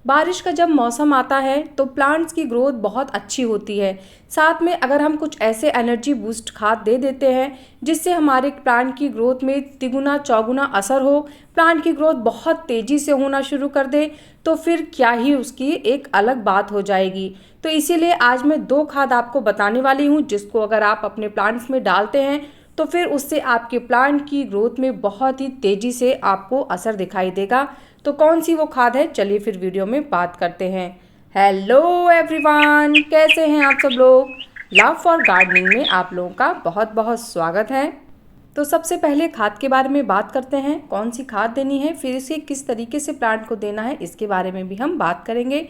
बारिश का जब मौसम आता है तो प्लांट्स की ग्रोथ बहुत अच्छी होती है। साथ में अगर हम कुछ ऐसे एनर्जी बूस्ट खाद दे देते हैं जिससे हमारे प्लांट की ग्रोथ में तिगुना चौगुना असर हो, प्लांट की ग्रोथ बहुत तेज़ी से होना शुरू कर दे, तो फिर क्या ही उसकी एक अलग बात हो जाएगी। तो इसीलिए आज मैं 2 खाद आपको बताने वाली हूँ जिसको अगर आप अपने प्लांट्स में डालते हैं तो फिर उससे आपके प्लांट की ग्रोथ में बहुत ही तेज़ी से आपको असर दिखाई देगा। तो कौन सी वो खाद है, चलिए फिर वीडियो में बात करते हैं। हेलो एवरीवन, कैसे हैं आप सब लोग। लव फॉर गार्डनिंग में आप लोगों का बहुत बहुत स्वागत है। तो सबसे पहले खाद के बारे में बात करते हैं, कौन सी खाद देनी है, फिर इसे किस तरीके से प्लांट को देना है, इसके बारे में भी हम बात करेंगे।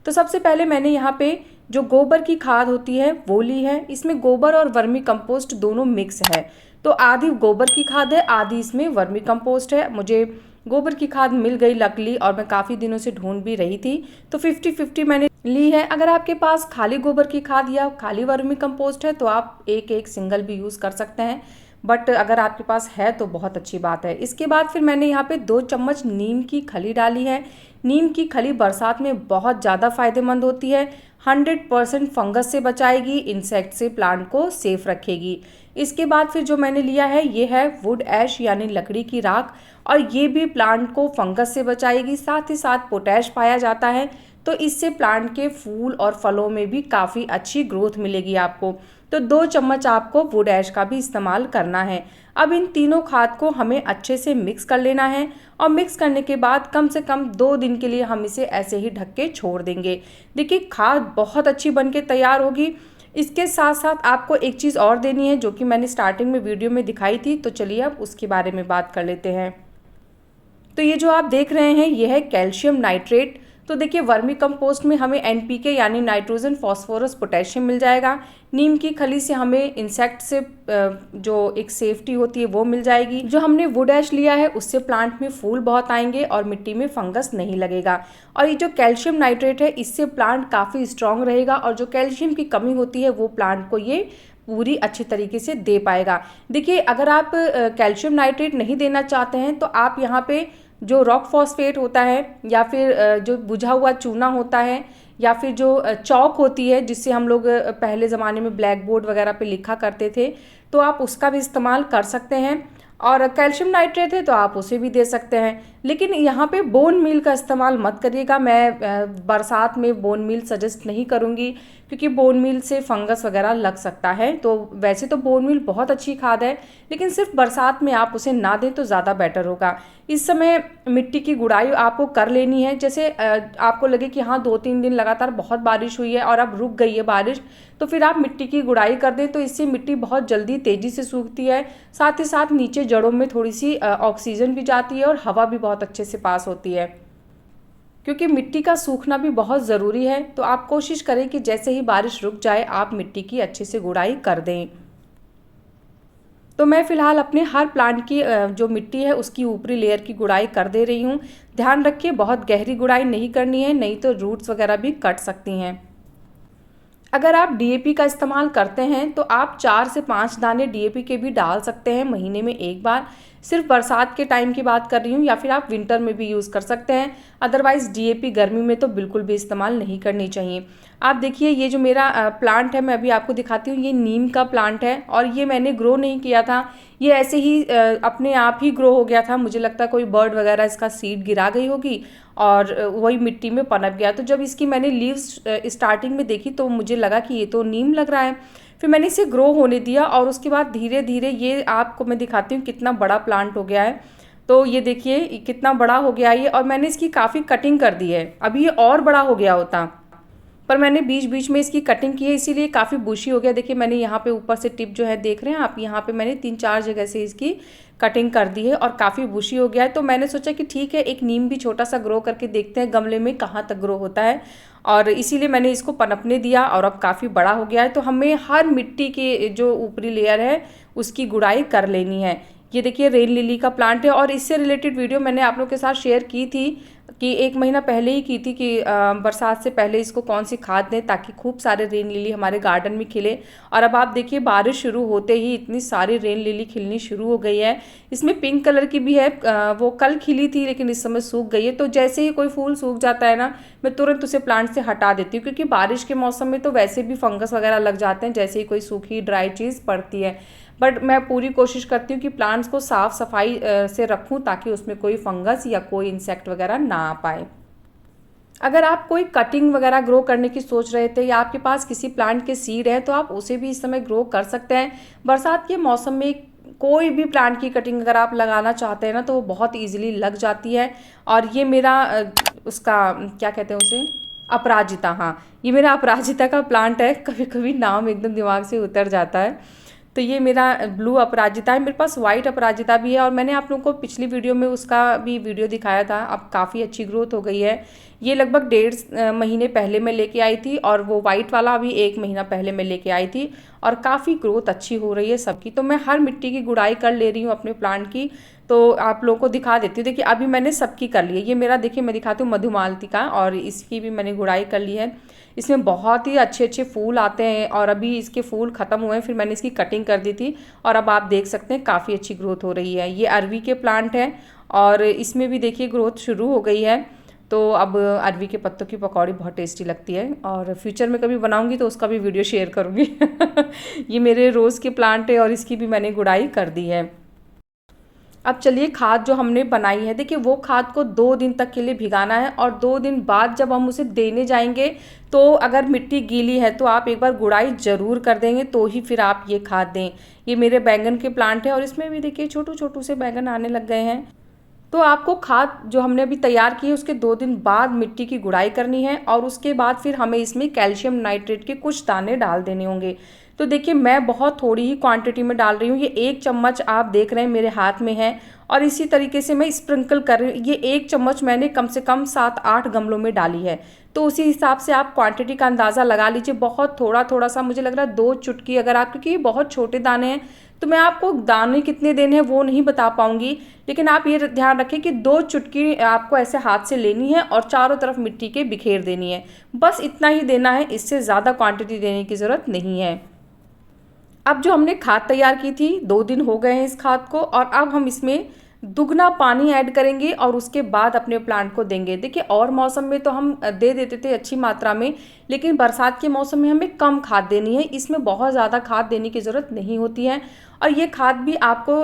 तो सबसे पहले मैंने यहाँ पे जो गोबर की खाद होती है वो ली है। इसमें गोबर और वर्मी कंपोस्ट दोनों मिक्स है। तो आधी गोबर की खाद है, आधी इसमें वर्मी कंपोस्ट है। मुझे गोबर की खाद मिल गई लकली और मैं काफ़ी दिनों से ढूंढ भी रही थी, तो 50-50 मैंने ली है। अगर आपके पास खाली गोबर की खाद या खाली वर्मी कंपोस्ट है तो आप एक एक सिंगल भी यूज़ कर सकते हैं, बट अगर आपके पास है तो बहुत अच्छी बात है। इसके बाद फिर मैंने यहाँ पे 2 चम्मच नीम की खली डाली है। नीम की खली बरसात में बहुत ज़्यादा फायदेमंद होती है। 100% फंगस से बचाएगी, इंसेक्ट से प्लांट को सेफ रखेगी। इसके बाद फिर जो मैंने लिया है ये है वुड ऐश यानी लकड़ी की राख, और ये भी प्लांट को फंगस से बचाएगी। साथ ही साथ पोटैश पाया जाता है, तो इससे प्लांट के फूल और फलों में भी काफ़ी अच्छी ग्रोथ मिलेगी आपको। तो 2 चम्मच आपको वुड ऐश का भी इस्तेमाल करना है। अब इन तीनों खाद को हमें अच्छे से मिक्स कर लेना है, और मिक्स करने के बाद कम से कम 2 दिन के लिए हम इसे ऐसे ही ढक के छोड़ देंगे। देखिए खाद बहुत अच्छी बन के तैयार होगी। इसके साथ साथ आपको एक चीज़ और देनी है जो कि मैंने स्टार्टिंग में वीडियो में दिखाई थी, तो चलिए अब उसके बारे में बात कर लेते हैं। तो ये जो आप देख रहे हैं ये है कैल्शियम नाइट्रेट। तो देखिए वर्मी कंपोस्ट में हमें एनपीके यानी नाइट्रोजन फास्फोरस पोटेशियम मिल जाएगा। नीम की खली से हमें इंसेक्ट से जो एक सेफ्टी होती है वो मिल जाएगी। जो हमने वुड ऐश लिया है उससे प्लांट में फूल बहुत आएंगे और मिट्टी में फंगस नहीं लगेगा। और ये जो कैल्शियम नाइट्रेट है इससे प्लांट काफ़ी स्ट्रांग रहेगा, और जो कैल्शियम की कमी होती है वो प्लांट को ये पूरी अच्छी तरीके से दे पाएगा। देखिए अगर आप कैल्शियम नाइट्रेट नहीं देना चाहते हैं तो आप यहाँ पे जो रॉक फॉस्फेट होता है, या फिर जो बुझा हुआ चूना होता है, या फिर जो चौक होती है जिससे हम लोग पहले ज़माने में ब्लैक बोर्ड वगैरह पे लिखा करते थे, तो आप उसका भी इस्तेमाल कर सकते हैं। और कैल्शियम नाइट्रेट है तो आप उसे भी दे सकते हैं, लेकिन यहाँ पे बोन मील का इस्तेमाल मत करिएगा। मैं बरसात में बोन मील सजेस्ट नहीं करूँगी, क्योंकि बोन मील से फंगस वगैरह लग सकता है। तो वैसे तो बोन मील बहुत अच्छी खाद है, लेकिन सिर्फ बरसात में आप उसे ना दें तो ज़्यादा बेटर होगा। इस समय मिट्टी की गुड़ाई आपको कर लेनी है। जैसे आपको लगे कि हाँ 2-3 दिन लगातार बहुत बारिश हुई है और अब रुक गई है बारिश, तो फिर आप मिट्टी की गुड़ाई कर दें, तो इससे मिट्टी बहुत जल्दी तेज़ी से सूखती है। साथ ही साथ नीचे जड़ों में थोड़ी सी ऑक्सीजन भी जाती है और हवा भी बहुत अच्छे से पास होती है, क्योंकि मिट्टी का सूखना भी बहुत ज़रूरी है। तो आप कोशिश करें कि जैसे ही बारिश रुक जाए आप मिट्टी की अच्छे से गुड़ाई कर दें। तो मैं फ़िलहाल अपने हर प्लांट की जो मिट्टी है उसकी ऊपरी लेयर की गुड़ाई कर दे रही हूँ। ध्यान रखिए बहुत गहरी गुड़ाई नहीं करनी है, नहीं तो रूट्स वगैरह भी कट सकती हैं। अगर आप डीएपी का इस्तेमाल करते हैं तो आप 4 से 5 दाने डीएपी के भी डाल सकते हैं महीने में एक बार। सिर्फ बरसात के टाइम की बात कर रही हूँ, या फिर आप विंटर में भी यूज़ कर सकते हैं। अदरवाइज़ डीएपी गर्मी में तो बिल्कुल भी इस्तेमाल नहीं करनी चाहिए। आप देखिए ये जो मेरा प्लांट है मैं अभी आपको दिखाती हूँ, ये नीम का प्लांट है और ये मैंने ग्रो नहीं किया था, ये ऐसे ही अपने आप ही ग्रो हो गया था। मुझे लगता है कोई बर्ड वगैरह इसका सीड गिरा गई होगी और वही मिट्टी में पनप गया। तो जब इसकी मैंने लीव्स स्टार्टिंग में देखी तो मुझे लगा कि ये तो नीम लग रहा है। फिर मैंने इसे ग्रो होने दिया और उसके बाद धीरे धीरे ये आपको मैं दिखाती हूँ कितना बड़ा प्लांट हो गया है। तो ये देखिए कितना बड़ा हो गया ये, और मैंने इसकी काफ़ी कटिंग कर दी है। अभी ये और बड़ा हो गया होता, पर मैंने बीच बीच में इसकी कटिंग की है, इसीलिए काफ़ी बुशी हो गया। देखिए मैंने यहाँ पे ऊपर से टिप जो है देख रहे हैं आप, यहाँ पे मैंने 3-4 जगह से इसकी कटिंग कर दी है और काफ़ी बुशी हो गया है। तो मैंने सोचा कि ठीक है एक नीम भी छोटा सा ग्रो करके देखते हैं गमले में कहाँ तक ग्रो होता है, और इसीलिए मैंने इसको पनपने दिया और अब काफ़ी बड़ा हो गया है। तो हमें हर मिट्टी की जो ऊपरी लेयर है उसकी गुड़ाई कर लेनी है। ये देखिए रेन लिली का प्लांट है और इससे रिलेटेड वीडियो मैंने आप लोग के साथ शेयर की थी, कि 1 महीना पहले ही की थी कि बरसात से पहले इसको कौन सी खाद दें ताकि खूब सारे रेन लिली हमारे गार्डन में खिले। और अब आप देखिए बारिश शुरू होते ही इतनी सारी रेन लिली खिलनी शुरू हो गई है। इसमें पिंक कलर की भी है, वो कल खिली थी लेकिन इस समय सूख गई है। तो जैसे ही कोई फूल सूख जाता है ना, मैं तुरंत उसे प्लांट से हटा देती हूँ, क्योंकि बारिश के मौसम में तो वैसे भी फंगस वगैरह लग जाते हैं जैसे ही कोई सूखी ड्राई चीज़ पड़ती है। बट मैं पूरी कोशिश करती हूँ कि प्लांट्स को साफ़ सफाई से रखूँ ताकि उसमें कोई फंगस या कोई इंसेक्ट वगैरह ना आ पाए। अगर आप कोई कटिंग वगैरह ग्रो करने की सोच रहे थे या आपके पास किसी प्लांट के सीड है तो आप उसे भी इस समय ग्रो कर सकते हैं। बरसात के मौसम में कोई भी प्लांट की कटिंग अगर आप लगाना चाहते हैं ना तो वो बहुत ईजिली लग जाती है। और ये मेरा उसका क्या कहते हैं उसे, अपराजिता, हाँ ये मेरा अपराजिता का प्लांट है। कभी कभी नाम एकदम दिमाग से उतर जाता है। तो ये मेरा ब्लू अपराजिता है। मेरे पास वाइट अपराजिता भी है और मैंने आप लोगों को पिछली वीडियो में उसका भी वीडियो दिखाया था। अब काफ़ी अच्छी ग्रोथ हो गई है। ये लगभग 1.5 महीने पहले मैं लेके आई थी और वो वाइट वाला अभी 1 महीना पहले मैं लेके आई थी और काफ़ी ग्रोथ अच्छी हो रही है सबकी। तो मैं हर मिट्टी की गुड़ाई कर ले रही हूँ अपने प्लांट की। तो आप लोगों को दिखा देती हूँ। देखिए अभी मैंने सबकी कर ली है। ये मेरा देखिए मैं दिखाती हूँ मधुमालती और इसकी भी मैंने गुड़ाई कर ली है। इसमें बहुत ही अच्छे अच्छे फूल आते हैं और अभी इसके फूल ख़त्म हुए हैं, फिर मैंने इसकी कटिंग कर दी थी और अब आप देख सकते हैं काफ़ी अच्छी ग्रोथ हो रही है। ये अरवी के प्लांट है और इसमें भी देखिए ग्रोथ शुरू हो गई है। तो अब अरवी के पत्तों की पकौड़ी बहुत टेस्टी लगती है और फ्यूचर में कभी बनाऊंगी तो उसका भी वीडियो शेयर करूंगी। ये मेरे रोज़ के प्लांट है और इसकी भी मैंने गुड़ाई कर दी है। अब चलिए खाद जो हमने बनाई है, देखिए वो खाद को 2 दिन तक के लिए भिगाना है और 2 दिन बाद जब हम उसे देने जाएंगे तो अगर मिट्टी गीली है तो आप एक बार गुड़ाई ज़रूर कर देंगे तो ही फिर आप ये खाद दें। ये मेरे बैंगन के प्लांट है और इसमें भी देखिए छोटू छोटू से बैंगन आने लग गए हैं। तो आपको खाद जो हमने अभी तैयार की है उसके 2 दिन बाद मिट्टी की गुड़ाई करनी है और उसके बाद फिर हमें इसमें कैल्शियम नाइट्रेट के कुछ दाने डाल देने होंगे। तो देखिए मैं बहुत थोड़ी ही क्वांटिटी में डाल रही हूँ। ये 1 चम्मच आप देख रहे हैं मेरे हाथ में है और इसी तरीके से मैं स्प्रिंकल कर रही हूँ। ये 1 चम्मच मैंने कम से कम 7-8 गमलों में डाली है। तो उसी हिसाब से आप क्वांटिटी का अंदाज़ा लगा लीजिए। बहुत थोड़ा थोड़ा सा मुझे लग रहा है 2 चुटकी, अगर आप, क्योंकि ये बहुत छोटे दाने हैं तो मैं आपको दाने कितने देने हैं वो नहीं बता पाऊंगी, लेकिन आप ये ध्यान रखें कि 2 चुटकी आपको ऐसे हाथ से लेनी है और चारों तरफ मिट्टी के बिखेर देनी है। बस इतना ही देना है, इससे ज़्यादा क्वांटिटी देने की ज़रूरत नहीं है। अब जो हमने खाद तैयार की थी 2 दिन हो गए हैं इस खाद को और अब हम इसमें दुगना पानी ऐड करेंगे और उसके बाद अपने प्लांट को देंगे। देखिए और मौसम में तो हम दे देते थे अच्छी मात्रा में, लेकिन बरसात के मौसम में हमें कम खाद देनी है। इसमें बहुत ज़्यादा खाद देने की ज़रूरत नहीं होती है और ये खाद भी आपको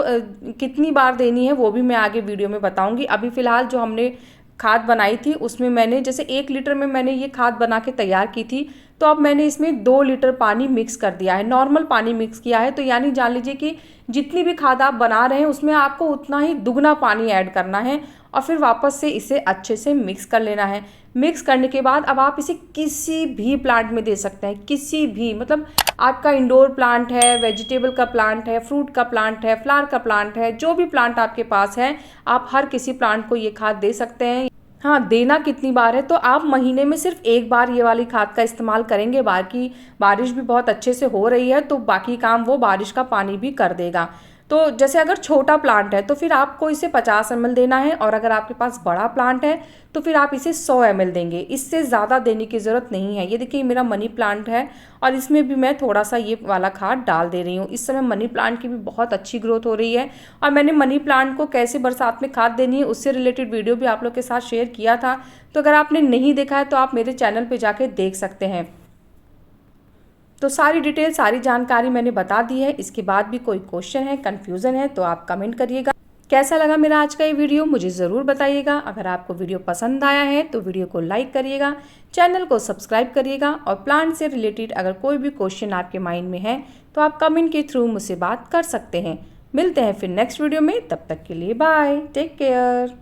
कितनी बार देनी है वो भी मैं आगे वीडियो में बताऊँगी। अभी फ़िलहाल जो हमने खाद बनाई थी उसमें मैंने जैसे 1 लीटर में मैंने ये खाद बना के तैयार की थी, तो अब मैंने इसमें 2 लीटर पानी मिक्स कर दिया है, नॉर्मल पानी मिक्स किया है। तो यानी जान लीजिए कि जितनी भी खाद आप बना रहे हैं उसमें आपको उतना ही दुगना पानी ऐड करना है और फिर वापस से इसे अच्छे से मिक्स कर लेना है। मिक्स करने के बाद अब आप इसे किसी भी प्लांट में दे सकते हैं, किसी भी, मतलब आपका इंडोर प्लांट है, वेजिटेबल का प्लांट है, फ्रूट का प्लांट है, फ्लावर का प्लांट है, जो भी प्लांट आपके पास है आप हर किसी प्लांट को ये खाद दे सकते हैं। हाँ, देना कितनी बार है तो आप महीने में सिर्फ 1 बार ये वाली खाद का इस्तेमाल करेंगे। बाकी बारिश भी बहुत अच्छे से हो रही है तो बाकी काम वो बारिश का पानी भी कर देगा। तो जैसे अगर छोटा प्लांट है तो फिर आपको इसे 50 ml देना है और अगर आपके पास बड़ा प्लांट है तो फिर आप इसे 100 ml देंगे। इससे ज़्यादा देने की ज़रूरत नहीं है। ये देखिए मेरा मनी प्लांट है और इसमें भी मैं थोड़ा सा ये वाला खाद डाल दे रही हूँ। इस समय मनी प्लांट की भी बहुत अच्छी ग्रोथ हो रही है और मैंने मनी प्लांट को कैसे बरसात में खाद देनी है उससे रिलेटेड वीडियो भी आप लोग के साथ शेयर किया था। तो अगर आपने नहीं देखा है तो आप मेरे चैनल पर जाके देख सकते हैं। तो सारी डिटेल, सारी जानकारी मैंने बता दी है। इसके बाद भी कोई क्वेश्चन है, कन्फ्यूज़न है तो आप कमेंट करिएगा। कैसा लगा मेरा आज का ये वीडियो मुझे ज़रूर बताइएगा। अगर आपको वीडियो पसंद आया है तो वीडियो को लाइक करिएगा, चैनल को सब्सक्राइब करिएगा और प्लांट से रिलेटेड अगर कोई भी क्वेश्चन आपके माइंड में है तो आप कमेंट के थ्रू मुझसे बात कर सकते हैं। मिलते हैं फिर नेक्स्ट वीडियो में, तब तक के लिए बाय, टेक केयर।